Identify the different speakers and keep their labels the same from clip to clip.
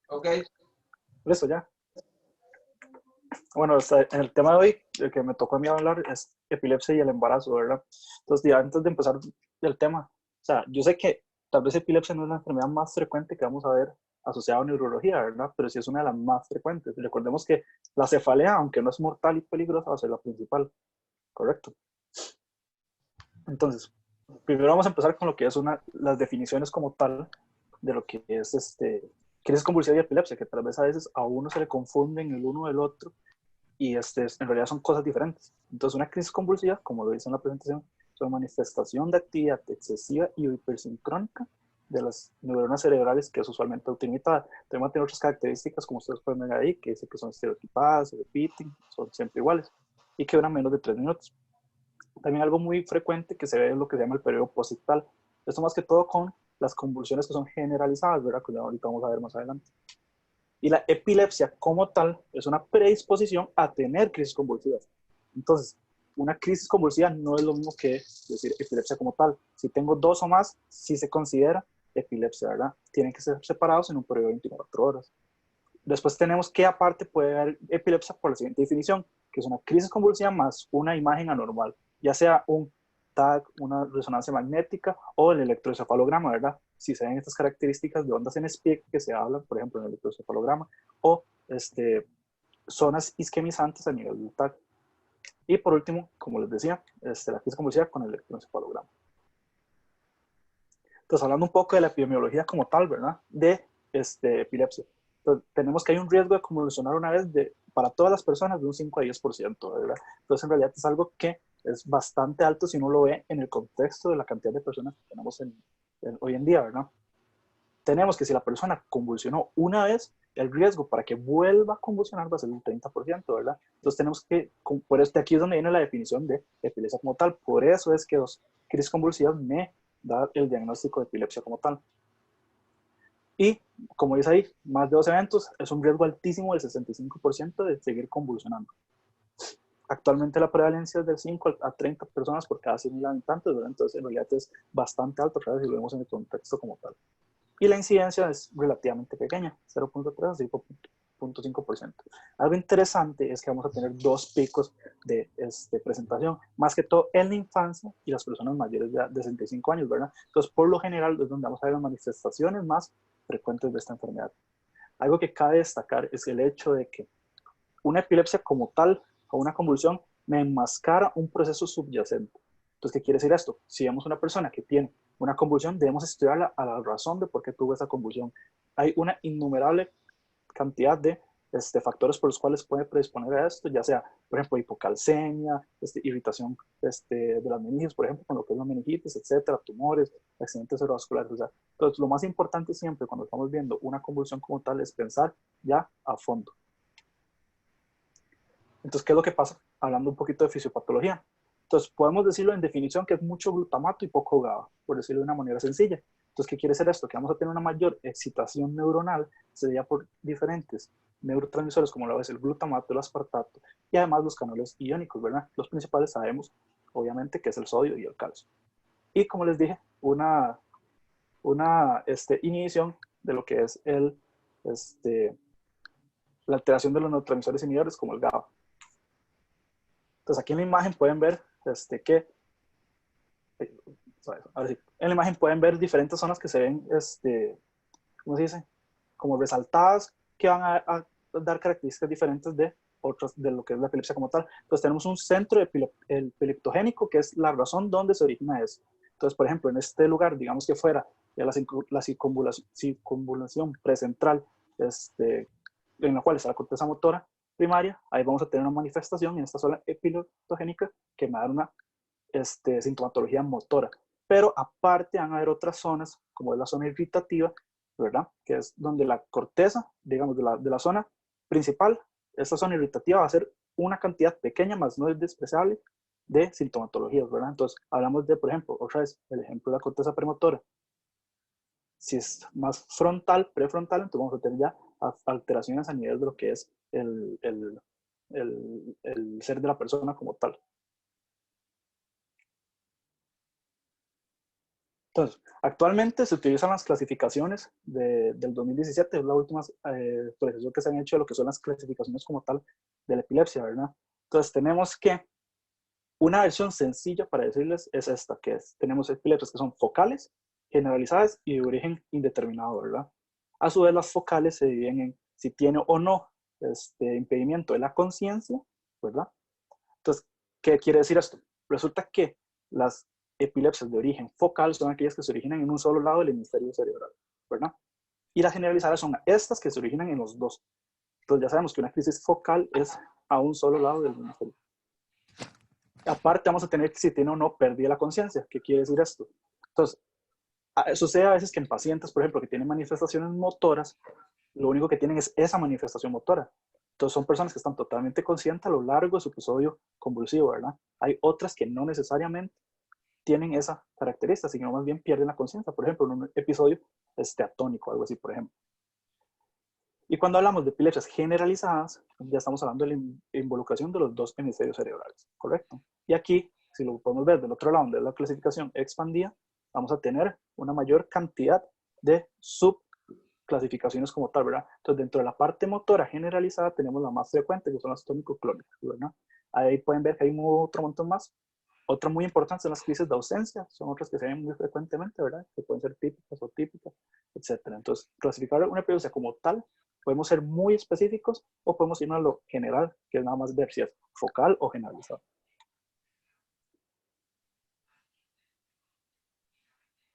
Speaker 1: Ok.
Speaker 2: Listo, ya. Bueno, en el tema de hoy, el que me tocó a mí hablar es epilepsia y el embarazo, ¿verdad? Entonces, ya antes de empezar el tema, o sea, yo sé que tal vez epilepsia no es la enfermedad más frecuente que vamos a ver asociada a neurología, ¿verdad? Pero sí es una de las más frecuentes. Recordemos que la cefalea, aunque no es mortal y peligrosa, va a ser la principal, ¿correcto? Entonces, primero vamos a empezar con lo que es las definiciones como tal de lo que es crisis convulsiva y epilepsia, que tal vez a veces a uno se le confunden el uno del otro y en realidad son cosas diferentes. Entonces, una crisis convulsiva, como lo dice en la presentación, es una manifestación de actividad excesiva y hipersincrónica de las neuronas cerebrales que es usualmente autolimitada. También tiene otras características, como ustedes pueden ver ahí, que dice que son estereotipadas, se repiten, son siempre iguales y que duran menos de 3 minutos. También algo muy frecuente que se ve es lo que se llama el periodo posictal. Esto más que todo con las convulsiones que son generalizadas, ¿verdad? Que ya ahorita vamos a ver más adelante. Y la epilepsia como tal es una predisposición a tener crisis convulsivas. Entonces, una crisis convulsiva no es lo mismo que decir epilepsia como tal. Si tengo dos o más, sí se considera epilepsia, ¿verdad? Tienen que ser separados en un periodo de 24 horas. Después tenemos que aparte puede haber epilepsia por la siguiente definición, que es una crisis convulsiva más una imagen anormal, ya sea un TAC, una resonancia magnética o el electroencefalograma, ¿verdad? Si se ven estas características de ondas en speak que se hablan, por ejemplo, en el electroencefalograma, o zonas isquemizantes a nivel del TAC. Y por último, como les decía, la crisis convulsiva con el electroencefalograma. Entonces, hablando un poco de la epidemiología como tal, ¿verdad? De epilepsia. Entonces, tenemos que hay un riesgo de convulsionar una vez para todas las personas de un 5 a 10%, ¿verdad? Entonces, en realidad es algo que es bastante alto si uno lo ve en el contexto de la cantidad de personas que tenemos hoy en día, ¿verdad? Tenemos que si la persona convulsionó una vez, el riesgo para que vuelva a convulsionar va a ser un 30%, ¿verdad? Entonces tenemos que, por esto aquí es donde viene la definición de epilepsia como tal. Por eso es que los crisis convulsivas me da el diagnóstico de epilepsia como tal. Y, como dice ahí, más de 2 eventos es un riesgo altísimo del 65% de seguir convulsionando. Actualmente la prevalencia es de 5 a 30 personas por cada 100.000 habitantes, ¿verdad? Entonces en realidad es bastante alto, ¿verdad? Si lo vemos en el contexto como tal. Y la incidencia es relativamente pequeña, 0.3 a 5.5%. Algo interesante es que vamos a tener dos picos de presentación, más que todo en la infancia y las personas mayores de 65 años, ¿verdad? Entonces, por lo general, es donde vamos a ver las manifestaciones más frecuentes de esta enfermedad. Algo que cabe destacar es el hecho de que una epilepsia como tal o una convulsión me enmascara un proceso subyacente. Entonces, ¿qué quiere decir esto? Si vemos una persona que tiene una convulsión, debemos estudiar a la razón de por qué tuvo esa convulsión. Hay una innumerable cantidad de factores por los cuales puede predisponer a esto, ya sea, por ejemplo, hipocalcemia, irritación de las meninges, por ejemplo, con lo que es la meningitis, etcétera, tumores, accidentes cerebrovasculares. O sea, entonces, lo más importante siempre cuando estamos viendo una convulsión como tal es pensar ya a fondo. Entonces, ¿qué es lo que pasa? Hablando un poquito de fisiopatología. Entonces, podemos decirlo en definición que es mucho glutamato y poco GABA, por decirlo de una manera sencilla. Entonces, ¿qué quiere decir esto? Que vamos a tener una mayor excitación neuronal, sería por diferentes neurotransmisores, como lo es el glutamato, el aspartato, y además los canales iónicos, ¿verdad? Los principales sabemos, obviamente, que es el sodio y el calcio. Y como les dije, una inhibición de lo que es la alteración de los neurotransmisores inhibidores, como el GABA. Entonces aquí en la imagen pueden ver ahora sí, en la imagen pueden ver diferentes zonas que se ven, ¿cómo se dice? Como resaltadas, que van a dar características diferentes de otros, de lo que es la epilepsia como tal. Entonces tenemos un centro epileptogénico, que es la razón donde se origina eso. Entonces, por ejemplo, en este lugar, digamos que fuera la circunvulación precentral, en la cual está la corteza motora primaria, ahí vamos a tener una manifestación en esta zona epileptogénica que me va a dar una sintomatología motora. Pero aparte van a haber otras zonas, como es la zona irritativa, ¿verdad? Que es donde la corteza, digamos, de la zona principal, esta zona irritativa va a ser una cantidad pequeña, más no es despreciable, de sintomatologías, ¿verdad? Entonces, hablamos de, por ejemplo, otra vez, el ejemplo de la corteza premotora. Si es más frontal, prefrontal, entonces vamos a tener ya alteraciones a nivel de lo que es el ser de la persona como tal. Entonces, actualmente se utilizan las clasificaciones del 2017, es la última actualización que se han hecho de lo que son las clasificaciones como tal de la epilepsia, ¿verdad? Entonces, tenemos que una versión sencilla para decirles es esta, que es, tenemos epilepsias que son focales, generalizadas y de origen indeterminado, ¿verdad? A su vez, las focales se dividen en si tiene o no impedimento de la conciencia, ¿verdad? Entonces, ¿qué quiere decir esto? Resulta que las epilepsias de origen focal son aquellas que se originan en un solo lado del hemisferio cerebral, ¿verdad? Y las generalizadas son estas que se originan en los dos. Entonces ya sabemos que una crisis focal es a un solo lado del hemisferio. Aparte vamos a tener que si tiene o no pérdida de la conciencia. ¿Qué quiere decir esto? Entonces, sucede a veces que en pacientes, por ejemplo, que tienen manifestaciones motoras, lo único que tienen es esa manifestación motora. Entonces son personas que están totalmente conscientes a lo largo de su episodio convulsivo, ¿verdad? Hay otras que no necesariamente tienen esa característica, sino más bien pierden la conciencia, por ejemplo, en un episodio atónico, algo así, por ejemplo. Y cuando hablamos de epilepsias generalizadas, ya estamos hablando de la involucración de los dos hemisferios cerebrales, ¿correcto? Y aquí, si lo podemos ver del otro lado, de la clasificación expandida, vamos a tener una mayor cantidad de subclasificaciones como tal, ¿verdad? Entonces, dentro de la parte motora generalizada tenemos la más frecuente, que son las tónico-clónicas, ¿verdad? Ahí pueden ver que hay otro montón más. Otra muy importante son las crisis de ausencia, son otras que se ven muy frecuentemente, ¿verdad? Que pueden ser típicas o típicas, etcétera. Entonces, clasificar una epilepsia como tal, podemos ser muy específicos o podemos irnos a lo general, que es nada más ver si es focal o generalizado.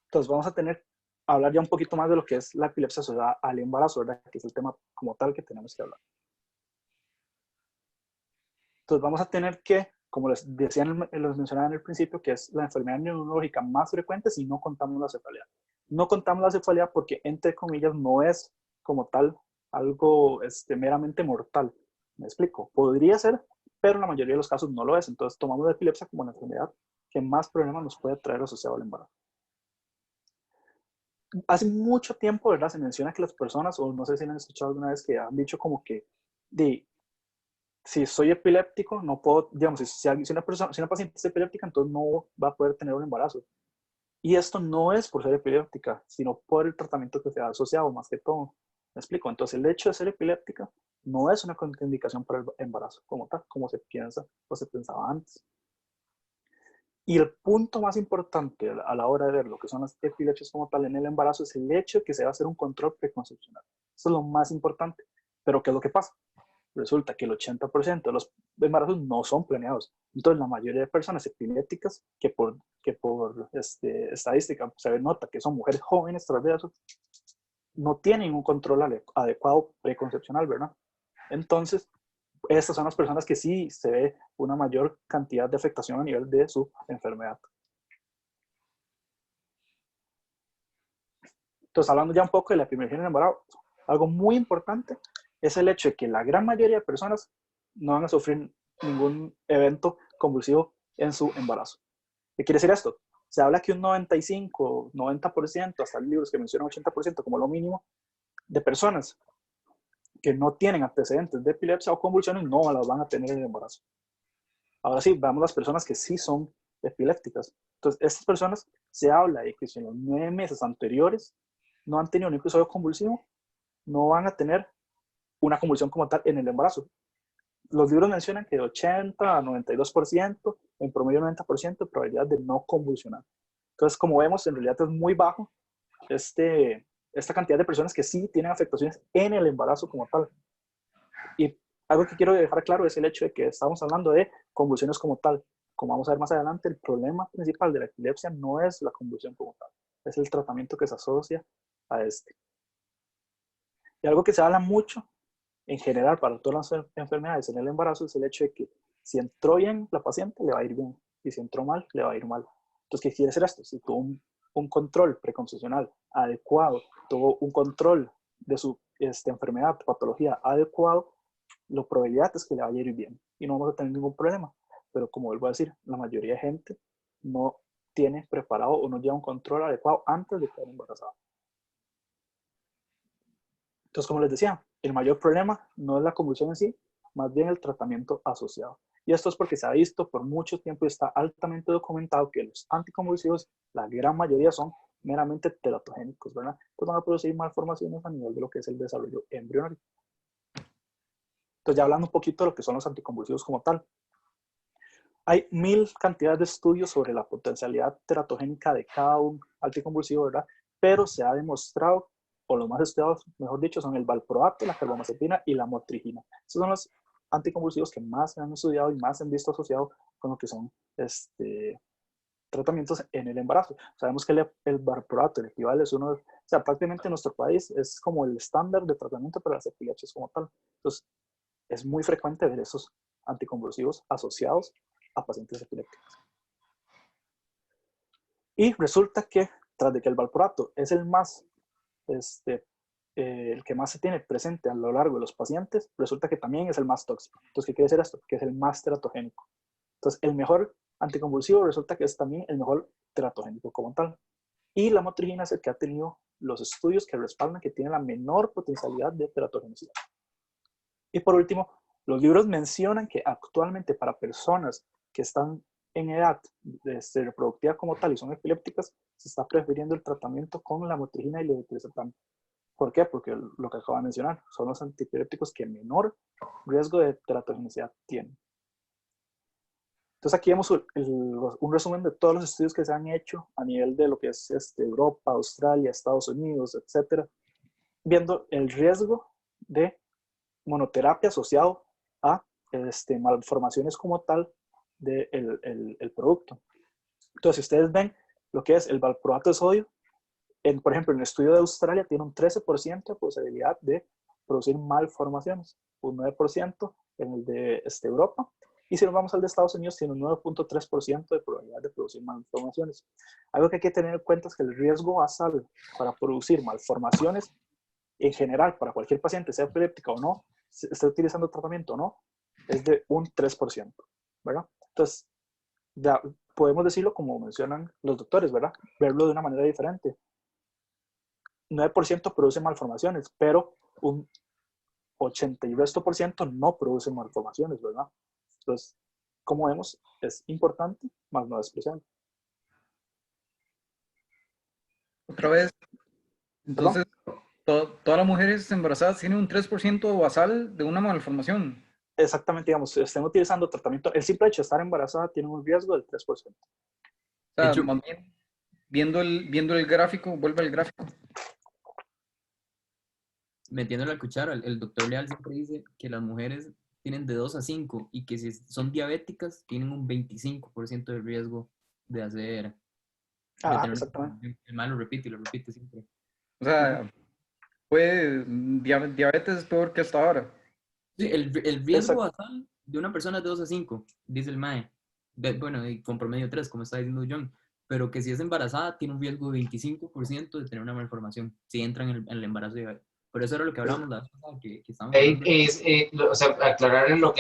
Speaker 2: Entonces, vamos a hablar ya un poquito más de lo que es la epilepsia asociada al embarazo, ¿verdad? Que es el tema como tal que tenemos que hablar. Entonces, vamos a tener que, como les mencionaba en el principio, que es la enfermedad neurológica más frecuente si no contamos la cefalea. No contamos la cefalea porque, entre comillas, no es como tal algo meramente mortal. ¿Me explico? Podría ser, pero en la mayoría de los casos no lo es. Entonces, tomamos la epilepsia como la enfermedad que más problemas nos puede traer asociado al embarazo. Hace mucho tiempo, ¿verdad? Se menciona que las personas, o no sé si han escuchado alguna vez, que han dicho como que si soy epiléptico, no puedo, digamos, si una paciente es epiléptica, entonces no va a poder tener un embarazo. Y esto no es por ser epiléptica, sino por el tratamiento que se ha asociado más que todo. ¿Me explico? Entonces, el hecho de ser epiléptica no es una contraindicación para el embarazo como tal, como se piensa o se pensaba antes. Y el punto más importante a la hora de ver lo que son las epilepsias como tal en el embarazo es el hecho de que se va a hacer un control preconcepcional. Eso es lo más importante. Pero ¿qué es lo que pasa? Resulta que el 80% de los embarazos no son planeados. Entonces, la mayoría de personas epilépticas, que por estadística se nota que son mujeres jóvenes tras de eso, no tienen un control adecuado preconcepcional, ¿verdad? Entonces, estas son las personas que sí se ve una mayor cantidad de afectación a nivel de su enfermedad. Entonces, hablando ya un poco de la epilepsia en el embarazo, algo muy importante es el hecho de que la gran mayoría de personas no van a sufrir ningún evento convulsivo en su embarazo. ¿Qué quiere decir esto? Se habla que un 95, 90%, hasta libros que mencionan 80% como lo mínimo, de personas que no tienen antecedentes de epilepsia o convulsiones no las van a tener en el embarazo. Ahora sí, veamos las personas que sí son epilépticas. Entonces, estas personas se habla de que si en los 9 meses anteriores no han tenido un episodio convulsivo, no van a tener una convulsión como tal en el embarazo. Los libros mencionan que de 80 a 92%, en promedio 90% de probabilidad de no convulsionar. Entonces, como vemos, en realidad es muy bajo esta cantidad de personas que sí tienen afectaciones en el embarazo como tal. Y algo que quiero dejar claro es el hecho de que estamos hablando de convulsiones como tal. Como vamos a ver más adelante, el problema principal de la epilepsia no es la convulsión como tal, es el tratamiento que se asocia a este. Y algo que se habla mucho en general para todas las enfermedades en el embarazo es el hecho de que si entró bien la paciente le va a ir bien y si entró mal le va a ir mal. Entonces, ¿qué quiere decir esto? Si tuvo un control preconcepcional adecuado, tuvo un control de su enfermedad, patología adecuado, la probabilidad es que le vaya a ir bien y no vamos a tener ningún problema. Pero como vuelvo a decir, la mayoría de gente no tiene preparado o no lleva un control adecuado antes de quedar embarazada. Entonces, como les decía, el mayor problema no es la convulsión en sí, más bien el tratamiento asociado. Y esto es porque se ha visto por mucho tiempo y está altamente documentado que los anticonvulsivos, la gran mayoría son meramente teratogénicos, ¿verdad? Pues van a producir malformaciones a nivel de lo que es el desarrollo embrionario. Entonces, ya hablando un poquito de lo que son los anticonvulsivos como tal, hay 1000 cantidades de estudios sobre la potencialidad teratogénica de cada un anticonvulsivo, ¿verdad? Pero se ha demostrado, o los más estudiados, mejor dicho, son el valproato, la carbamazepina y la motrigina. Esos son los anticonvulsivos que más se han estudiado y más se han visto asociados con lo que son tratamientos en el embarazo. Sabemos que el valproato, el equivale, es uno, o sea, prácticamente en nuestro país es como el estándar de tratamiento para las epilepsias como tal. Entonces, es muy frecuente ver esos anticonvulsivos asociados a pacientes epilépticos. Y resulta que, tras de que el valproato es el que más se tiene presente a lo largo de los pacientes, resulta que también es el más tóxico. Entonces, ¿qué quiere decir esto? Que es el más teratogénico. Entonces, el mejor anticonvulsivo resulta que es también el mejor teratogénico como tal. Y la motrigina es el que ha tenido los estudios que respaldan que tiene la menor potencialidad de teratogenicidad. Y por último, los libros mencionan que actualmente para personas que están en edad reproductiva como tal y son epilépticas, se está prefiriendo el tratamiento con la motrigina y levetiracetam. ¿Por qué? Porque lo que acabo de mencionar, son los antiepilépticos que menor riesgo de teratogenicidad tienen. Entonces aquí vemos un resumen de todos los estudios que se han hecho a nivel de lo que es Europa, Australia, Estados Unidos, etcétera, viendo el riesgo de monoterapia asociado a malformaciones como tal del el producto. Entonces, si ustedes ven lo que es el valproato de sodio, por ejemplo, en el estudio de Australia tiene un 13% de posibilidad de producir malformaciones, un 9% en el de Europa, y si nos vamos al de Estados Unidos, tiene un 9.3% de probabilidad de producir malformaciones. Algo que hay que tener en cuenta es que el riesgo basal para producir malformaciones, en general, para cualquier paciente, sea epiléptica o no, esté utilizando tratamiento o no, es de un 3%, ¿verdad? Entonces, ya podemos decirlo como mencionan los doctores, ¿verdad? Verlo de una manera diferente. 9% produce malformaciones, pero un 80 y resto por ciento no produce malformaciones, ¿verdad? Entonces, como vemos, es importante, más no despreciable.
Speaker 1: Otra vez,
Speaker 2: ¿Perdón?
Speaker 1: entonces, todas las mujeres embarazadas tienen un 3% basal de una malformación.
Speaker 2: Exactamente, digamos, si estén utilizando tratamiento, el simple hecho de estar embarazada tiene un riesgo del 3%.
Speaker 1: O
Speaker 3: De
Speaker 1: sea,
Speaker 3: hecho,
Speaker 1: más bien, viendo el gráfico, vuelve al gráfico.
Speaker 3: metiendo la cuchara, el doctor Leal siempre dice que las mujeres tienen de 2 a 5 y que si son diabéticas tienen un 25% de riesgo de hacer, de
Speaker 2: Ah,
Speaker 3: tener una
Speaker 2: exactamente.
Speaker 3: malformación. El mal lo repite y lo repite siempre.
Speaker 1: O
Speaker 2: Uh -huh.
Speaker 1: sea, diabetes es peor que hasta ahora.
Speaker 3: Sí, el riesgo
Speaker 2: Exacto.
Speaker 3: basal de una persona es de 2 a 5, dice el MAE. Bueno, y con promedio 3, como está diciendo John. Pero que si es embarazada, tiene un riesgo de 25% de tener una malformación si entra en el embarazo diabético. Pero eso era lo que hablábamos la vez pasada, que estábamos hablando.
Speaker 4: O sea, aclarar lo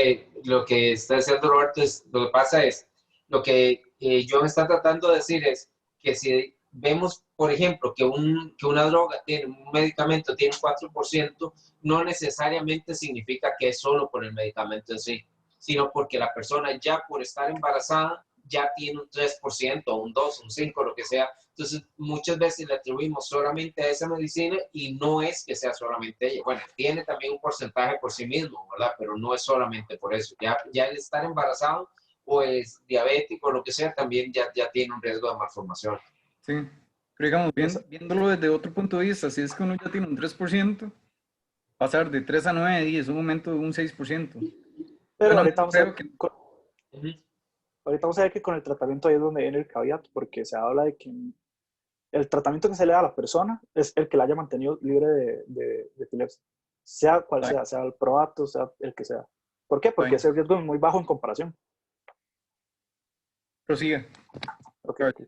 Speaker 4: que está diciendo Roberto, lo que pasa es, lo que John está tratando de decir es que si vemos, por ejemplo, que una droga tiene, un medicamento tiene un 4%, no necesariamente significa que es solo por el medicamento en sí, sino porque la persona ya por estar embarazada ya tiene un 3%, un 2, un 5, lo que sea. Entonces, muchas veces le atribuimos solamente a esa medicina y no es que sea solamente ella. Bueno, tiene también un porcentaje por sí mismo, ¿verdad? Pero no es solamente por eso. Ya el estar embarazado o es diabético o lo que sea, también ya tiene un riesgo de malformación.
Speaker 1: Sí. Pero digamos, viéndolo desde otro punto de vista, si es que uno ya tiene un 3%, pasar de 3 a 9 es un aumento de un 6%.
Speaker 2: Pero
Speaker 1: Bueno,
Speaker 2: ahorita
Speaker 1: no
Speaker 2: vamos a
Speaker 1: creo
Speaker 2: ver,
Speaker 1: que...
Speaker 2: ahorita vamos a ver que con el tratamiento ahí es donde viene el caveat, porque se habla de que el tratamiento que se le da a la persona es el que la haya mantenido libre de epilepsia, sea cual sea el probato, sea el que sea. ¿Por qué? Porque ese riesgo es muy bajo en comparación.
Speaker 1: Prosigue.
Speaker 2: Okay, okay.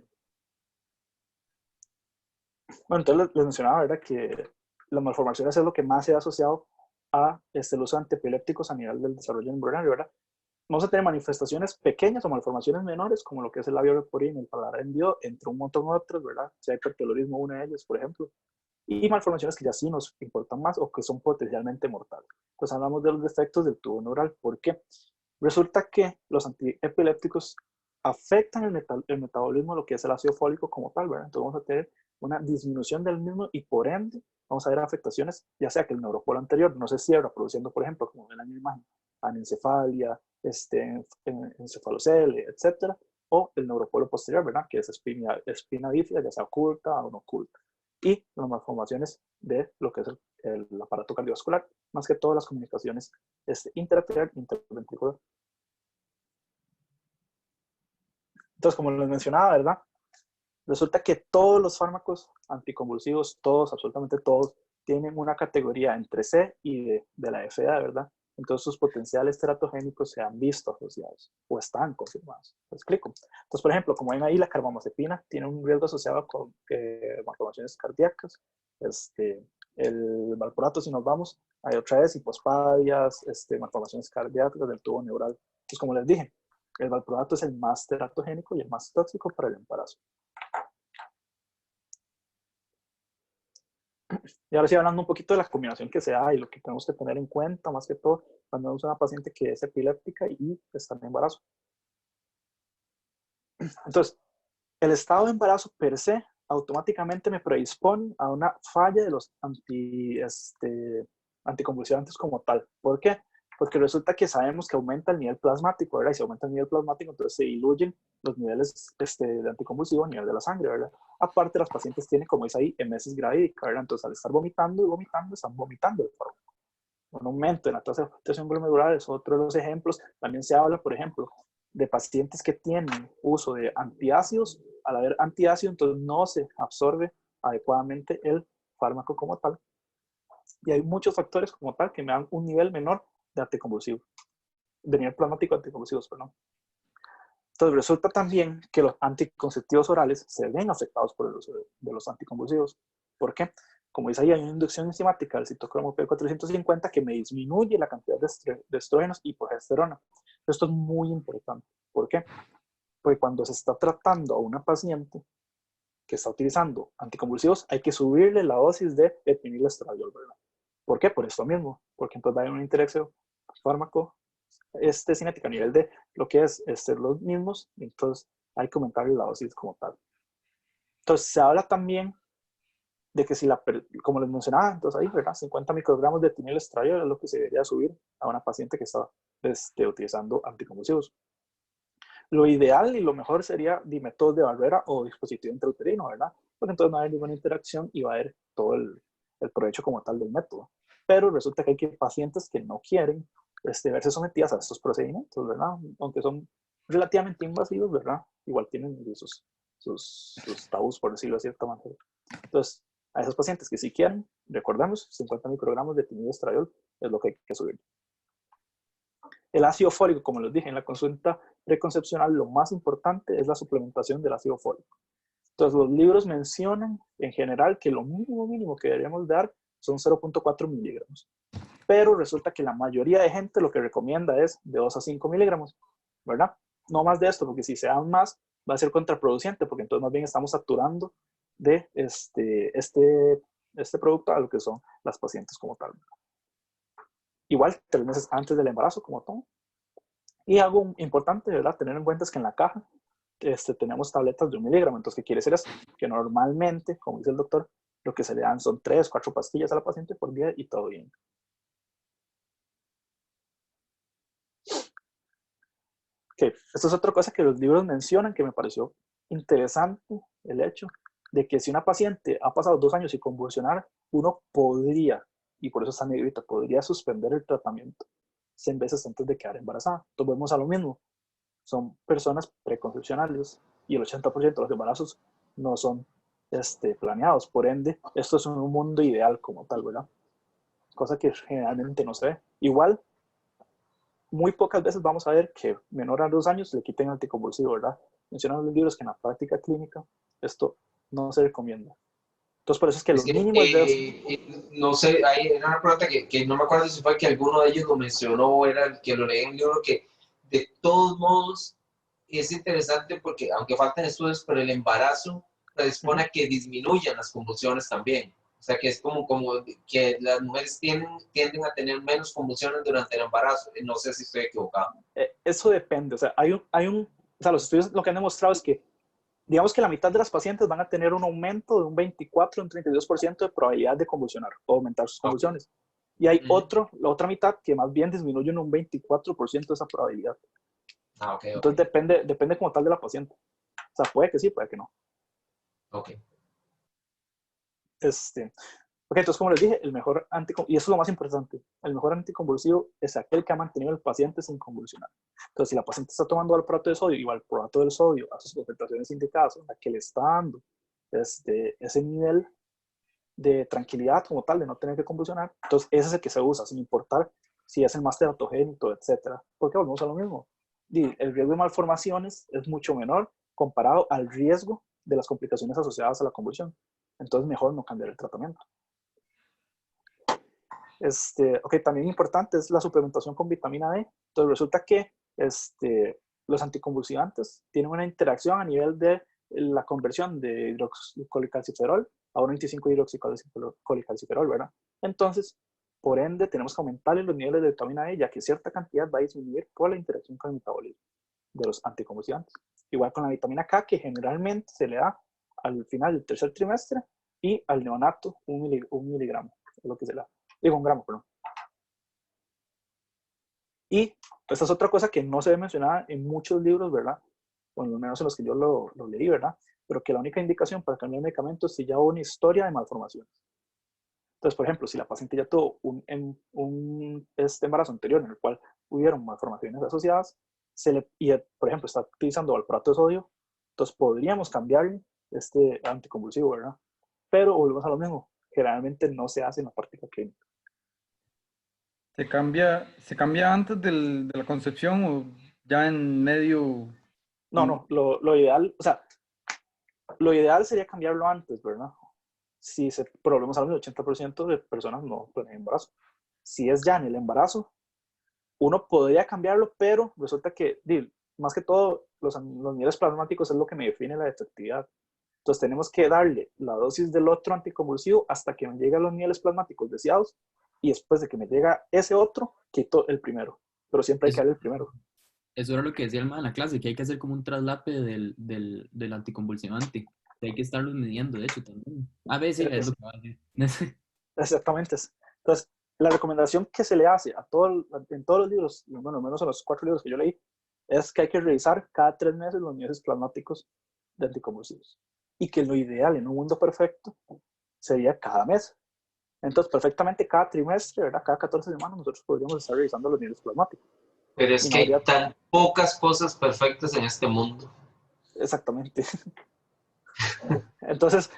Speaker 2: Bueno, entonces les mencionaba, ¿verdad?, que las malformaciones es lo que más se ha asociado a el uso de antiepilépticos a nivel del desarrollo embrionario, ¿verdad? Vamos a tener manifestaciones pequeñas o malformaciones menores, como lo que es el labio leporino, el paladar hendido, entre un montón de otros, ¿verdad? Si hay hipertelorismo, una de ellas, por ejemplo. Y malformaciones que ya sí nos importan más o que son potencialmente mortales. Entonces hablamos de los defectos del tubo neural. ¿Por qué? Resulta que los antiepilépticos afectan el metabolismo de lo que es el ácido fólico como tal, ¿verdad? Entonces vamos a tener una disminución del mismo y por ende vamos a ver afectaciones, ya sea que el neuropolo anterior no se cierra produciendo, por ejemplo, como ven en la imagen, anencefalia, encefalocele, etcétera, o el neuropolo posterior, ¿verdad? Que es espina bífida, ya sea oculta o no oculta. Y las malformaciones de lo que es el aparato cardiovascular, más que todas las comunicaciones interarterial e interventricular. Entonces, como les mencionaba, ¿verdad? Resulta que todos los fármacos anticonvulsivos, todos, absolutamente todos, tienen una categoría entre C y D de la FDA, ¿verdad? Entonces sus potenciales teratogénicos se han visto asociados o están confirmados. ¿Me explico? Entonces, por ejemplo, como ven ahí, la carbamazepina tiene un riesgo asociado con malformaciones cardíacas. El valproato, si nos vamos, hay otra vez hipospadias, malformaciones cardíacas del tubo neural. Entonces, como les dije, el valproato es el más teratogénico y el más tóxico para el embarazo. Y ahora sí, hablando un poquito de la combinación que se da y lo que tenemos que tener en cuenta, más que todo, cuando vemos una paciente que es epiléptica y está en embarazo. Entonces, el estado de embarazo per se automáticamente me predispone a una falla de los anticonvulsivantes como tal. ¿Por qué? Porque resulta que sabemos que aumenta el nivel plasmático, ¿verdad? Y si aumenta el nivel plasmático, entonces se diluyen los niveles de anticonvulsivo a nivel de la sangre, ¿verdad? Aparte, las pacientes tienen, como dice ahí, emesis gravídica, ¿verdad? Entonces, al estar vomitando y vomitando, están vomitando el fármaco. Un aumento en la tasa de filtración glomerular es otro de los ejemplos. También se habla, por ejemplo, de pacientes que tienen uso de antiácidos. Al haber antiácido, entonces no se absorbe adecuadamente el fármaco como tal. Y hay muchos factores como tal que me dan un nivel menor de anticonvulsivo, de nivel plasmático de anticonvulsivos, perdón. Entonces resulta también que los anticonceptivos orales se ven afectados por el uso de los anticonvulsivos. ¿Por qué? Como dice ahí, hay una inducción enzimática del citocromo P450 que me disminuye la cantidad de estrógenos y progesterona. Esto es muy importante. ¿Por qué? Porque cuando se está tratando a una paciente que está utilizando anticonvulsivos, hay que subirle la dosis de etinilestradiol, ¿verdad? ¿Por qué? Por esto mismo. Porque entonces va a haber una interacción fármaco cinética a nivel de lo que es los mismos, entonces hay que aumentarle la dosis como tal. Entonces se habla también de que si como les mencionaba, entonces ahí, ¿verdad? 50 microgramos de etinilestradiol es lo que se debería subir a una paciente que está utilizando anticonvulsivos. Lo ideal y lo mejor sería métodos de barrera o dispositivo intrauterino, ¿verdad? Porque entonces no va a haber ninguna interacción y va a haber todo el provecho como tal del método. Pero resulta que hay pacientes que no quieren verse sometidas a estos procedimientos, ¿verdad? Aunque son relativamente invasivos, ¿verdad? Igual tienen sus tabús, por decirlo de cierta manera. Entonces, a esos pacientes que sí quieren, recordemos, 50 microgramos de etinilestradiol es lo que hay que subir. El ácido fólico, como les dije en la consulta preconcepcional, lo más importante es la suplementación del ácido fólico. Entonces, los libros mencionan en general que lo mínimo que deberíamos dar son 0.4 miligramos. Pero resulta que la mayoría de gente lo que recomienda es de 2 a 5 miligramos, ¿verdad? No más de esto, porque si se dan más, va a ser contraproducente, porque entonces más bien estamos saturando de este producto a lo que son las pacientes como tal. Igual, 3 meses antes del embarazo, como todo. Y algo importante, ¿verdad? Tener en cuenta es que en la caja tenemos tabletas de 1 miligramo. Entonces, ¿qué quiere decir eso? Que normalmente, como dice el doctor, lo que se le dan son 3, 4 pastillas a la paciente por día y todo bien. Okay. Esto es otra cosa que los libros mencionan que me pareció interesante, el hecho de que si una paciente ha pasado 2 años sin convulsionar, uno podría, y por eso está negrita, podría suspender el tratamiento 100 veces antes de quedar embarazada. Entonces volvemos a lo mismo. Son personas preconcepcionales y el 80% de los embarazos no son planeados. Por ende, esto es un mundo ideal como tal, ¿verdad? Cosa que generalmente no se ve. Igual, muy pocas veces vamos a ver que menor a 2 años le quiten anticonvulsivo, ¿verdad? Mencionan los libros que en la práctica clínica esto no se recomienda. Entonces, por eso es que lo mínimo es de...
Speaker 4: no sé, hay una pregunta que no me acuerdo si fue que alguno de ellos lo mencionó o era el que lo leí en un libro, que de todos modos es interesante porque, aunque faltan estudios, pero el embarazo predispone a que disminuyan las convulsiones también. O sea, que es como que las mujeres tienden a tener menos convulsiones durante el embarazo. No sé si estoy equivocado.
Speaker 2: Eso depende. O sea, o sea, los estudios lo que han demostrado es que digamos que la mitad de las pacientes van a tener un aumento de un 24, un 32% de probabilidad de convulsionar o aumentar sus convulsiones. Y hay la otra mitad que más bien disminuye en un 24% esa probabilidad. Entonces depende como tal de la paciente. O sea, puede que sí, puede que no.
Speaker 4: Ok.
Speaker 2: Ok, entonces como les dije, el mejor y eso es lo más importante, el mejor anticonvulsivo es aquel que ha mantenido al paciente sin convulsionar. Entonces, si la paciente está tomando valproato de sodio y valproato del sodio a sus concentraciones indicadas, la que le está dando ese nivel de tranquilidad como tal, de no tener que convulsionar, entonces ese es el que se usa, sin importar si es el más teratogénico, etcétera. Porque volvemos a lo mismo. El riesgo de malformaciones es mucho menor comparado al riesgo de las complicaciones asociadas a la convulsión. Entonces, mejor no cambiar el tratamiento. Ok, también importante es la suplementación con vitamina D. Entonces resulta que los anticonvulsivantes tienen una interacción a nivel de la conversión de hidroxicolicalciferol a un 25-hidroxicolicalciferol, ¿verdad? Entonces, por ende, tenemos que aumentar los niveles de vitamina D, ya que cierta cantidad va a disminuir por la interacción con el metabolismo de los anticonvulsivantes. Igual con la vitamina K, que generalmente se le da al final del tercer trimestre, y al neonato un miligramo, es lo que se le da. Digo, 1 gramo, perdón. Y esta es otra cosa que no se ve mencionada en muchos libros, ¿verdad? Bueno, al menos en los que yo lo leí, ¿verdad? Pero que la única indicación para cambiar medicamentos es si ya hubo una historia de malformaciones. Entonces, por ejemplo, si la paciente ya tuvo un embarazo anterior en el cual hubieron malformaciones asociadas, y por ejemplo está utilizando valproato de sodio, entonces podríamos cambiarle este anticonvulsivo, ¿verdad? Pero volvemos a lo mismo, generalmente no se hace en la práctica clínica.
Speaker 1: ¿Se cambia antes de la concepción o ya en medio?
Speaker 2: No, lo ideal, o sea, lo ideal sería cambiarlo antes, ¿verdad? Si volvemos al 80% de personas no planean embarazo. Si es ya en el embarazo, uno podría cambiarlo, pero resulta que, más que todo, los niveles plasmáticos es lo que me define la efectividad. Entonces tenemos que darle la dosis del otro anticonvulsivo hasta que me lleguen los niveles plasmáticos deseados, y después de que me llega ese otro, quito el primero. Pero siempre hay que darle el primero.
Speaker 3: Eso era lo que decía el man en la clase, que hay que hacer como un traslape del anticonvulsivante. Que hay que estarlos midiendo, de hecho, también. A veces es lo que va a decir.
Speaker 2: Exactamente. Entonces, la recomendación que se le hace en todos los libros, bueno, al menos en los 4 libros que yo leí, es que hay que revisar cada 3 meses los niveles plasmáticos de anticonvulsivos. Y que lo ideal en un mundo perfecto sería cada mes. Entonces, perfectamente cada trimestre, ¿verdad? Cada 14 semanas nosotros podríamos estar revisando los niveles plasmáticos.
Speaker 4: Pero es que hay tan pocas cosas perfectas en este mundo.
Speaker 2: Exactamente. Entonces,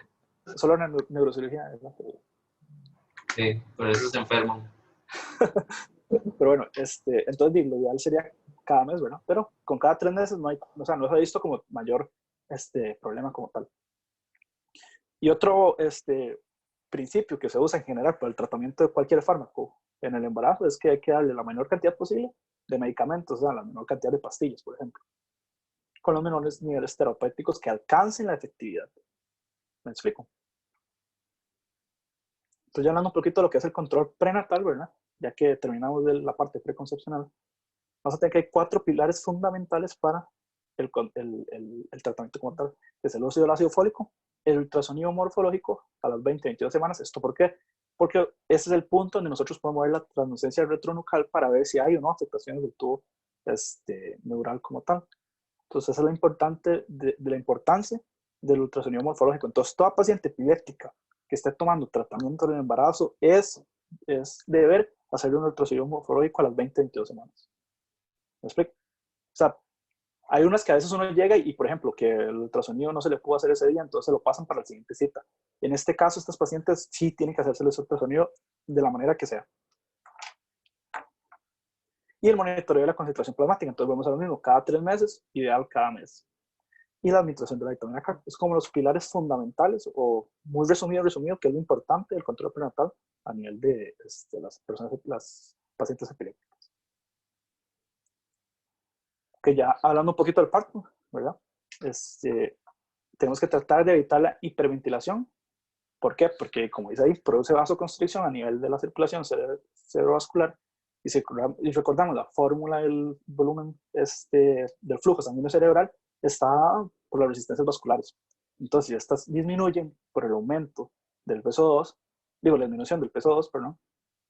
Speaker 2: solo en neurocirugía, ¿verdad?
Speaker 4: Sí, por eso se enferman.
Speaker 2: Pero bueno, entonces lo ideal sería cada mes, ¿verdad? Pero con cada 3 meses no se ha visto como mayor problema como tal. Y otro principio que se usa en general para el tratamiento de cualquier fármaco en el embarazo es que hay que darle la menor cantidad posible de medicamentos, o sea, la menor cantidad de pastillas, por ejemplo, con los menores niveles terapéuticos que alcancen la efectividad. ¿Me explico? Entonces, ya hablando un poquito de lo que es el control prenatal, ¿verdad? Ya que terminamos de la parte preconcepcional, vamos a tener que hay 4 pilares fundamentales para el tratamiento como tal, que es el uso del ácido fólico, el ultrasonido morfológico a las 20-22 semanas. ¿Esto por qué? Porque ese es el punto donde nosotros podemos ver la translucencia retronucal para ver si hay o no afectaciones del tubo neural como tal. Entonces, esa es la la importancia del ultrasonido morfológico. Entonces, toda paciente epiléptica que esté tomando tratamiento del embarazo es deber hacer un ultrasonido morfológico a las 20-22 semanas. ¿Me explico? O sea, hay unas que a veces uno llega y, por ejemplo, que el ultrasonido no se le pudo hacer ese día, entonces lo pasan para la siguiente cita. En este caso, estas pacientes sí tienen que hacerse el ultrasonido de la manera que sea. Y el monitoreo de la concentración plasmática, entonces vamos a lo mismo, cada 3 meses, ideal cada mes. Y la administración de la vitamina K, es como los pilares fundamentales, o muy resumido, que es lo importante del control prenatal a nivel de las pacientes epilépticas. Que ya hablando un poquito del parto, ¿verdad? Tenemos que tratar de evitar la hiperventilación. ¿Por qué? Porque, como dice ahí, produce vasoconstricción a nivel de la circulación cerebrovascular. Y recordamos, la fórmula del volumen del flujo sanguíneo cerebral está por las resistencias vasculares. Entonces, si estas disminuyen por el aumento del PSO2, digo, la disminución del PSO2, perdón,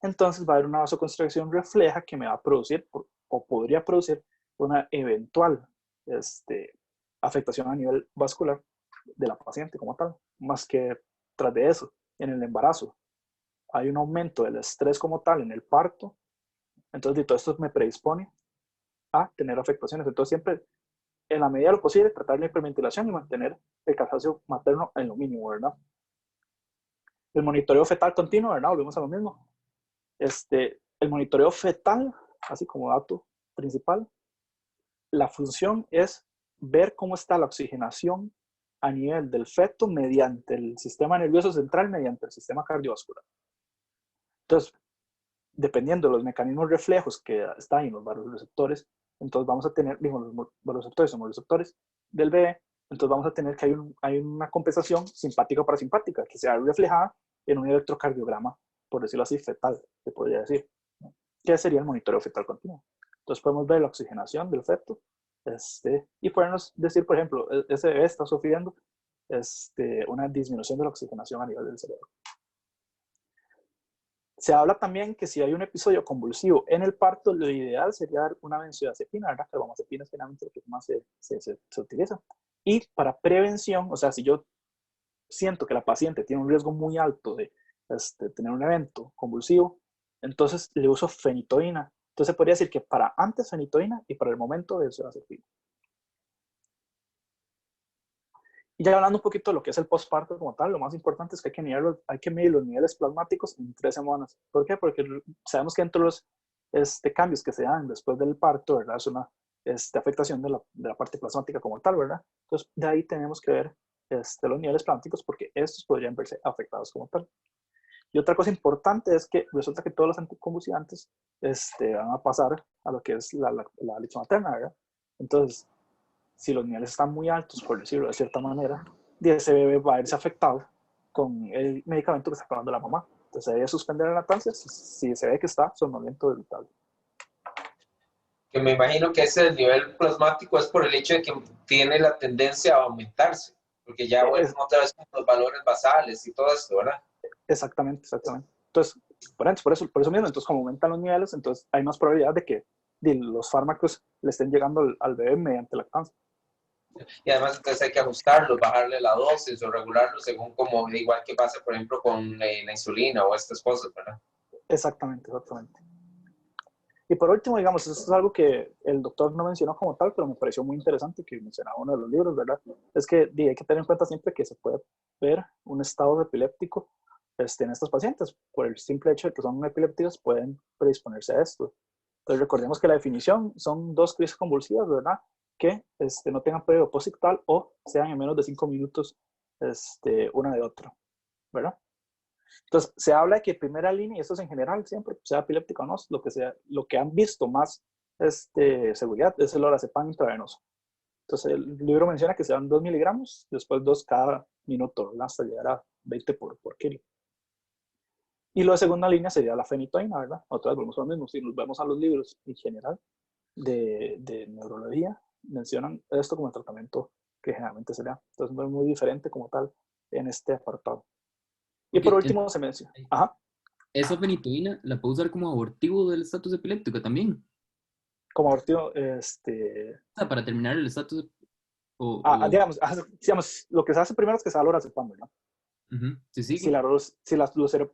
Speaker 2: entonces va a haber una vasoconstricción refleja que me va a producir o podría producir una eventual afectación a nivel vascular de la paciente como tal, más que tras de eso, en el embarazo hay un aumento del estrés como tal en el parto, entonces de todo esto me predispone a tener afectaciones. Entonces siempre, en la medida de lo posible, tratar la hiperventilación y mantener el cansancio materno en lo mínimo, ¿verdad? El monitoreo fetal continuo, ¿verdad? Volvemos a lo mismo. El monitoreo fetal, así como dato principal, la función es ver cómo está la oxigenación a nivel del feto mediante el sistema nervioso central, mediante el sistema cardiovascular. Entonces, dependiendo de los mecanismos reflejos que están en los vasoreceptores, entonces vamos a tener, digo, los vasoreceptores somos receptores del bebé, entonces vamos a tener que hay una compensación simpática o parasimpática que se va reflejada en un electrocardiograma, por decirlo así, fetal, se podría decir, que sería el monitoreo fetal continuo. Entonces podemos ver la oxigenación del feto y podemos decir, por ejemplo, ese bebé está sufriendo una disminución de la oxigenación a nivel del cerebro. Se habla también que si hay un episodio convulsivo en el parto, lo ideal sería dar una benzodiazepina, ¿verdad? Que la benzodiazepina es generalmente lo que más se utiliza. Y para prevención, o sea, si yo siento que la paciente tiene un riesgo muy alto de tener un evento convulsivo, entonces le uso fenitoína. Entonces podría decir que para antes fenitoína y para el momento benzodiazepina. Y ya hablando un poquito de lo que es el postparto como tal, lo más importante es que hay que medir los niveles plasmáticos en 3 semanas. ¿Por qué? Porque sabemos que entre los cambios que se dan después del parto, ¿verdad? Es una afectación de la parte plasmática como tal, ¿verdad? Entonces, de ahí tenemos que ver los niveles plasmáticos porque estos podrían verse afectados como tal. Y otra cosa importante es que resulta que todos los anticonvulsivantes van a pasar a lo que es la leche materna, ¿verdad? Entonces, si los niveles están muy altos, por decirlo de cierta manera, ese bebé va a verse afectado con el medicamento que está tomando la mamá. Entonces se debe suspender la lactancia si se ve que está somnoliento o irritable.
Speaker 4: Que me imagino que ese nivel plasmático es por el hecho de que tiene la tendencia a aumentarse, porque ya vuelven otra vez con los valores basales y todo esto, ¿verdad?
Speaker 2: Exactamente. Entonces, por eso mismo, entonces como aumentan los niveles, entonces hay más probabilidad de que los fármacos le estén llegando al bebé mediante lactancia.
Speaker 4: Y además entonces hay que ajustarlos, bajarle la dosis o regularlo según como, igual que pasa por ejemplo con la insulina o estas cosas, ¿verdad?
Speaker 2: Exactamente. Y por último, digamos, eso es algo que el doctor no mencionó como tal, pero me pareció muy interesante que mencionaba uno de los libros, ¿verdad? Es que hay que tener en cuenta siempre que se puede ver un estado epiléptico en estos pacientes. Por el simple hecho de que son epilépticos, pueden predisponerse a esto. Entonces, recordemos que la definición son 2 crisis convulsivas, ¿verdad? Que no tengan periodo posictal o sean en menos de 5 minutos una de otra, ¿verdad? Entonces, se habla de que primera línea, y esto es en general siempre, sea epiléptico o no, lo que han visto más seguridad es el lorazepam intravenoso. Entonces, el libro menciona que se dan 2 miligramos, después 2 cada minuto, ¿verdad? Hasta llegar a 20 por kilo. Y lo de segunda línea sería la fenitoína, ¿verdad? Otra vez volvemos a lo mismo. Si nos vemos a los libros en general de neurología, mencionan esto como el tratamiento que generalmente se da. Entonces, no es muy diferente como tal en este apartado. Y por último se menciona. Ajá.
Speaker 3: Esa fenitoína la puedo usar como abortivo del estatus epiléptico también.
Speaker 2: Como abortivo,
Speaker 3: O sea, para terminar el estatus.
Speaker 2: Digamos, lo que se hace primero es que se da lorazepam, ¿verdad?
Speaker 3: Sí, sí.
Speaker 2: Si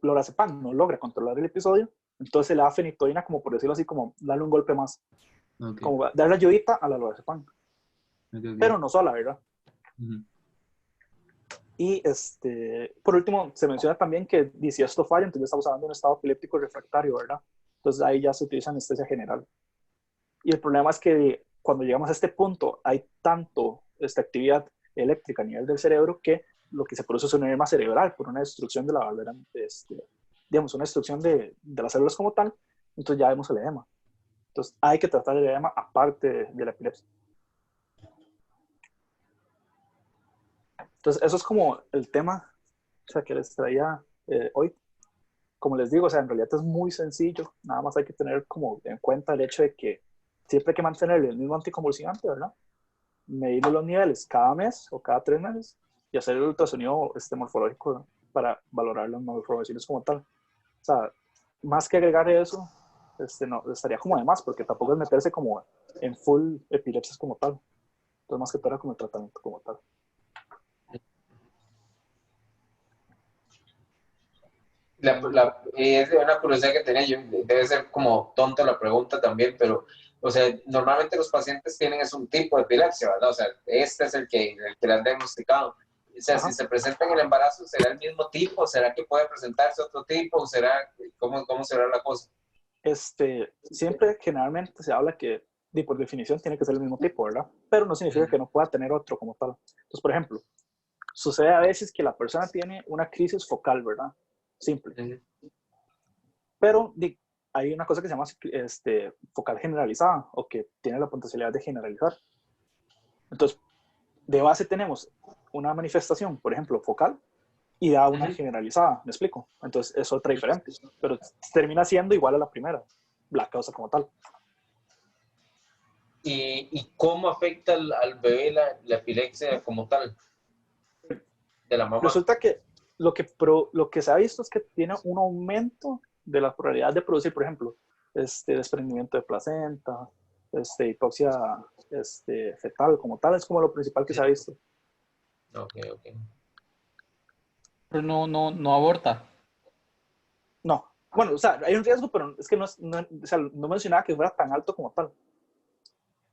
Speaker 2: lorazepam no logra controlar el episodio, entonces se le da fenitoína, como por decirlo así, como darle un golpe más.
Speaker 3: Okay.
Speaker 2: Como darle ayudita a la lorazepam. Okay. Pero no sola, ¿verdad? Y por último, se menciona también que si esto falla, entonces estamos hablando de un estado epiléptico refractario, ¿verdad? Entonces ahí ya se utiliza anestesia general. Y el problema es que cuando llegamos a este punto, hay tanto actividad eléctrica a nivel del cerebro que lo que se produce es un edema cerebral por una destrucción de la válvula, digamos, una destrucción de las células como tal, entonces ya vemos el edema. Entonces hay que tratar el edema aparte de la epilepsia. Entonces eso es como el tema, o sea, que les traía hoy. Como les digo, o sea, en realidad es muy sencillo, nada más hay que tener como en cuenta el hecho de que siempre hay que mantener el mismo anticonvulsivante, ¿verdad? medirle los niveles cada mes o cada 3 meses y hacer el ultrasonido morfológico, ¿no? Para valorar las malformaciones como tal. O sea, más que agregar eso, no, estaría como de más, porque tampoco es meterse como en full epilepsias como tal. Entonces, más que todo era como el tratamiento como tal.
Speaker 4: Es una curiosidad que tenía yo, debe ser como tonta la pregunta también, pero, o sea, normalmente los pacientes tienen un tipo de epilepsia, ¿verdad? O sea, este es el que le han diagnosticado. O sea,
Speaker 2: Ajá.
Speaker 4: si se presenta en el embarazo, ¿será el mismo tipo? ¿Será que puede presentarse otro tipo? ¿Cómo será la cosa?
Speaker 2: Siempre, generalmente, se habla que, por definición, tiene que ser el mismo tipo, ¿verdad? Pero no significa que no pueda tener otro como tal. Entonces, por ejemplo, sucede a veces que la persona tiene una crisis focal, ¿verdad? Simple. Pero hay una cosa que se llama focal generalizada, o que tiene la potencialidad de generalizar. Entonces, de base tenemos una manifestación, por ejemplo, focal, y da una generalizada, ¿me explico? Entonces, es otra diferente, pero termina siendo igual a la primera, la causa como tal.
Speaker 4: ¿Y cómo afecta al bebé la epilepsia como tal? De la mamá.
Speaker 2: Resulta que lo que se ha visto es que tiene un aumento de la probabilidad de producir, por ejemplo, desprendimiento de placenta, hipoxia fetal como tal, es como lo principal que se ha visto.
Speaker 4: Ok.
Speaker 1: Pero no aborta.
Speaker 2: No, bueno, o sea, hay un riesgo, pero es que o sea, no mencionaba que fuera tan alto como tal.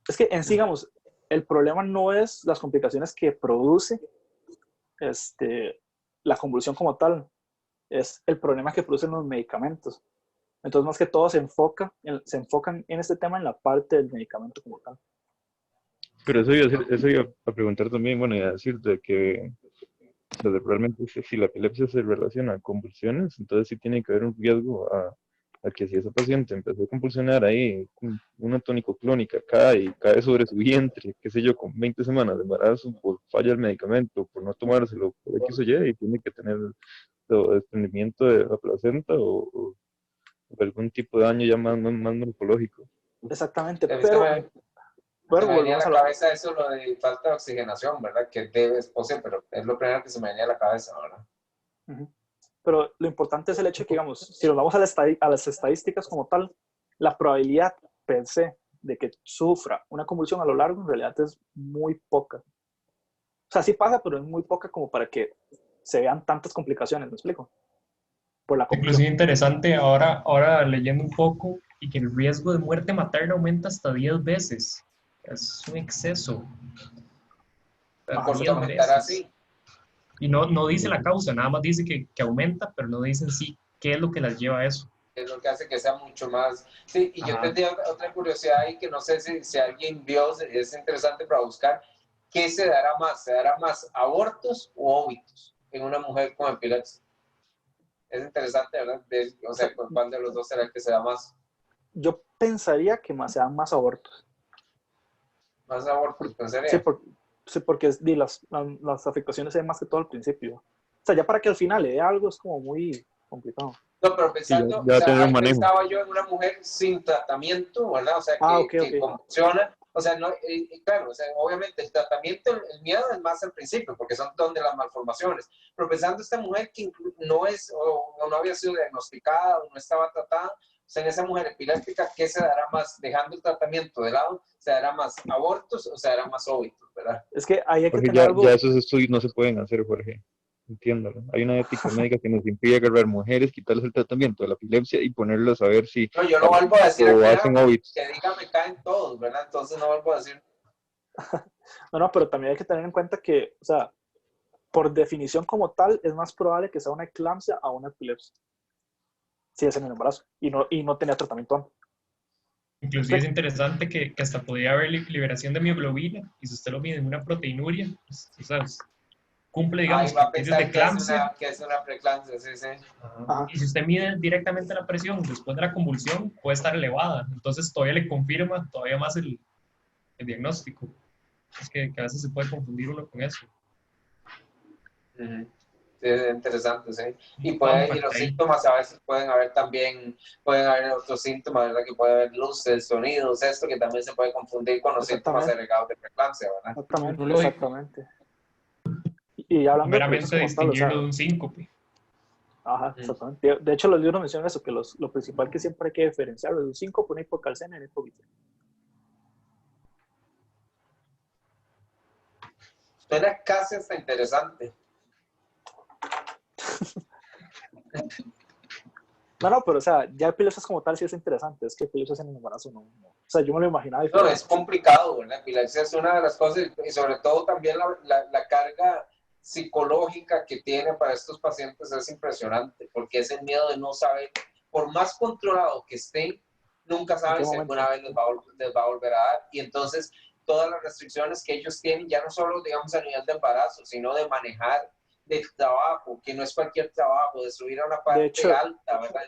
Speaker 2: Es que en sí, digamos, el problema no es las complicaciones que produce la convulsión como tal, es el problema que producen los medicamentos. Entonces, más que todo se enfocan en este tema en la parte del medicamento como tal.
Speaker 5: Pero eso iba a preguntar también, bueno, y a decir de que realmente si la epilepsia se relaciona a convulsiones, entonces sí tiene que haber un riesgo a que si esa paciente empezó a convulsionar ahí, con una tónico-clónica, cae sobre su vientre, qué sé yo, con 20 semanas de embarazo, por falla el medicamento, por no tomárselo, por X o Y, y tiene que tener desprendimiento de la placenta o algún tipo de daño ya más morfológico.
Speaker 2: Exactamente,
Speaker 4: Se
Speaker 2: pero
Speaker 4: me venía a
Speaker 2: volvemos
Speaker 4: la
Speaker 2: a lo...
Speaker 4: cabeza eso, lo de falta de oxigenación, ¿verdad? Que es posible, pero es lo primero que se me venía a la cabeza, ¿verdad?
Speaker 2: Pero lo importante es el hecho de que, digamos, si nos vamos a las estadísticas como tal, la probabilidad per se de que sufra una convulsión a lo largo en realidad es muy poca. O sea, sí pasa, pero es muy poca como para que se vean tantas complicaciones, ¿me explico? Por la convulsión.
Speaker 6: Inclusive interesante ahora leyendo un poco y que el riesgo de muerte materna aumenta hasta 10 veces. Es un exceso.
Speaker 4: ¿Por qué
Speaker 6: 10
Speaker 4: aumentará
Speaker 6: veces.
Speaker 4: así?
Speaker 6: Y no dice la causa, nada más dice que aumenta, pero no dicen sí qué es lo que las lleva a eso.
Speaker 4: Es lo que hace que sea mucho más... Sí, y yo tendría otra curiosidad ahí que no sé si alguien vio, es interesante para buscar, ¿qué se dará más? ¿Se dará más abortos o óbitos en una mujer con epilepsia? Es interesante, ¿verdad? O sea, ¿cuál de los dos será el que se da más?
Speaker 2: Yo pensaría que sean más abortos.
Speaker 4: ¿Más abortos, en serio?
Speaker 2: Sí, porque las afectaciones se ven más que todo al principio. O sea, ya para que al final le dé algo es como muy complicado.
Speaker 4: No, pero pensando,
Speaker 5: ya
Speaker 4: o sea,
Speaker 5: tener un
Speaker 4: ahí
Speaker 5: manejo.
Speaker 4: pensaba yo en una mujer sin tratamiento, ¿verdad? O sea, que convulsiona. O sea, no, claro, o sea, obviamente el tratamiento, el miedo es más al principio, porque son donde las malformaciones. Pero pensando esta mujer que no es, o no había sido diagnosticada, o no estaba tratada, o sea, en esa mujer epiléptica, ¿qué se dará más? Dejando el tratamiento de lado, ¿se dará más abortos o se dará más óbitos, verdad?
Speaker 2: Es que ahí hay que
Speaker 5: Jorge,
Speaker 2: tener algo...
Speaker 5: ya esos estudios no se pueden hacer, Jorge. Entiéndalo. Hay una ética médica que nos impide agarrar mujeres, quitarles el tratamiento de la epilepsia y ponerlas a ver si
Speaker 4: No, yo no vuelvo a decir
Speaker 5: o
Speaker 4: aquí
Speaker 5: hacen óbitos.
Speaker 4: que diga me caen todos, ¿verdad? Entonces no vuelvo a decir.
Speaker 2: No, pero también hay que tener en cuenta que, o sea, por definición como tal, es más probable que sea una eclampsia a una epilepsia. Si es en el embarazo y no tenía tratamiento antes.
Speaker 6: Inclusive es interesante que hasta podría haber liberación de mioglobina, y si usted lo mide en una proteinuria, pues, o sea, cumple, digamos,
Speaker 4: Ahí va a
Speaker 6: criterios de
Speaker 4: pensar
Speaker 6: eclampsia.
Speaker 4: que es una preeclampsia, sí, sí.
Speaker 6: Y si usted mide directamente la presión después de la convulsión, puede estar elevada. Entonces todavía le confirma todavía más el diagnóstico. Es que a veces se puede confundir uno con eso.
Speaker 4: es interesante, sí. Y
Speaker 6: Compact
Speaker 4: los
Speaker 6: ahí.
Speaker 4: síntomas a veces pueden haber otros síntomas, ¿verdad? Que puede haber luces, sonidos, esto que también se puede confundir con los síntomas
Speaker 2: Exactamente.
Speaker 4: agregados de preeclampsia, ¿verdad?
Speaker 2: Exactamente,
Speaker 1: Neurológico.
Speaker 2: exactamente. Y hablando de
Speaker 6: Meramente
Speaker 2: epilepsia como tal, o sea,
Speaker 6: distinguirlo de un síncope.
Speaker 2: ajá, exactamente. De hecho, los libros mencionan eso, que lo principal que siempre hay que diferenciar es un síncope, una hipocalcemia y una hipoglucemia.
Speaker 4: Suena casi hasta interesante.
Speaker 2: No, pero o sea, ya epilepsias como tal sí es interesante, es que epilepsias en el embarazo no. O sea, yo me lo imaginaba
Speaker 4: No,
Speaker 2: diferente.
Speaker 4: es complicado, ¿verdad? La epilepsia es una de las cosas, y sobre todo también la carga psicológica que tiene para estos pacientes es impresionante, porque es el miedo de no saber, por más controlado que estén, nunca
Speaker 2: ¿En
Speaker 4: saben
Speaker 2: qué
Speaker 4: si
Speaker 2: momento?
Speaker 4: alguna vez les va a volver a dar. Y entonces todas las restricciones que ellos tienen, ya no solo, digamos, a nivel de embarazo, sino de manejar, de trabajo, que no es cualquier trabajo, de subir a una
Speaker 2: De
Speaker 4: parte
Speaker 2: hecho,
Speaker 4: alta, ¿verdad?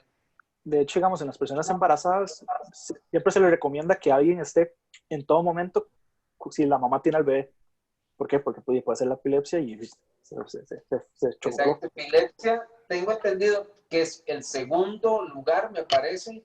Speaker 2: digamos, en las personas embarazadas siempre se les recomienda que alguien esté en todo momento si la mamá tiene al bebé. ¿Por qué? Porque puede ser la epilepsia y se chocó.
Speaker 4: Exacto, epilepsia, tengo entendido que es el segundo lugar, me parece,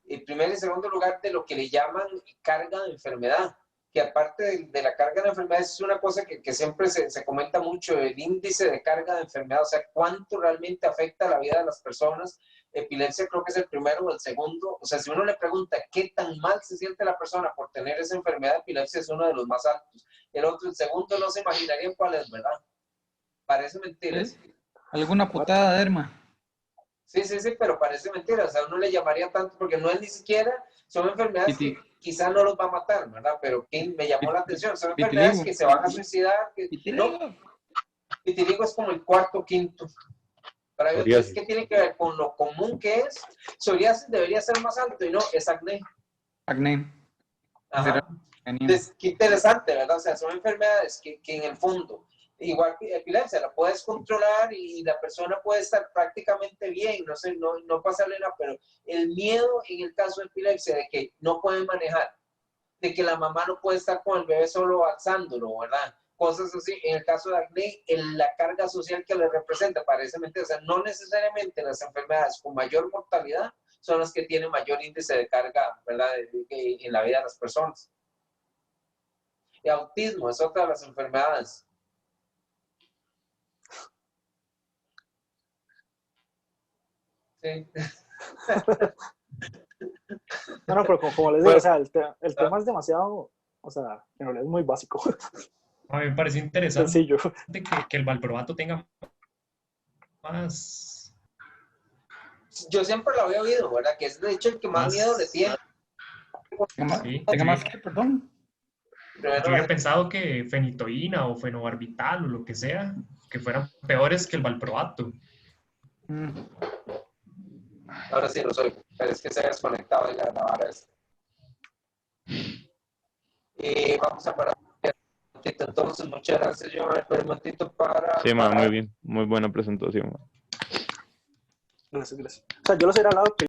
Speaker 4: el primer y segundo lugar de lo que le llaman carga de enfermedad, que aparte de la carga de enfermedad es una cosa que siempre se comenta mucho, el índice de carga de enfermedad, o sea, cuánto realmente afecta la vida de las personas. Epilepsia creo que es el primero o el segundo, o sea, si uno le pregunta qué tan mal se siente la persona por tener esa enfermedad, epilepsia es uno de los más altos. El segundo no se imaginaría cuál es, ¿verdad? Parece mentira.
Speaker 1: ¿Alguna putada de Derma?
Speaker 4: Sí, pero parece mentira. O sea, uno le llamaría tanto porque no es ni siquiera, son enfermedades que quizá no los va a matar, ¿verdad? Pero que me llamó la atención. Son enfermedades que se van a suicidar. No, vitiligo es como el cuarto, quinto. Para ellos, ¿qué tiene que ver con lo común que es? Psoriasis debería ser más alto y no, es acné.
Speaker 1: Acné.
Speaker 4: Ajá. Entonces, qué interesante, ¿verdad? O sea, son enfermedades que en el fondo, igual que epilepsia, la puedes controlar y la persona puede estar prácticamente bien, no sé, no pasarle nada, pero el miedo en el caso de epilepsia de que no pueden manejar, de que la mamá no puede estar con el bebé solo alzándolo, ¿verdad? Cosas así. En el caso de acné, la carga social que le representa parece mentira. O sea, no necesariamente las enfermedades con mayor mortalidad son las que tienen mayor índice de carga, ¿verdad? En la vida de las personas. El autismo es otra de las enfermedades. Sí.
Speaker 2: No, pero como les digo, o sea, el tema es demasiado, o sea, en realidad es muy básico.
Speaker 6: A mí me parece interesante
Speaker 2: Sencillo.
Speaker 6: que el valproato tenga más...
Speaker 4: Yo siempre lo había oído, ¿verdad? Que es de hecho el que más miedo le tiene.
Speaker 6: Sí,
Speaker 1: ¿Tenga más que, perdón?
Speaker 6: yo había pensado que fenitoína o fenobarbital o lo que sea, que fueran peores que el valproato.
Speaker 4: Ahora sí lo soy, pero es que se ha desconectado y la vara es. Vamos a parar. Entonces, muchas gracias, yo un momentito para.
Speaker 5: Sí, muy bien, muy buena presentación.
Speaker 2: Gracias. O sea, yo les hubiera hablado que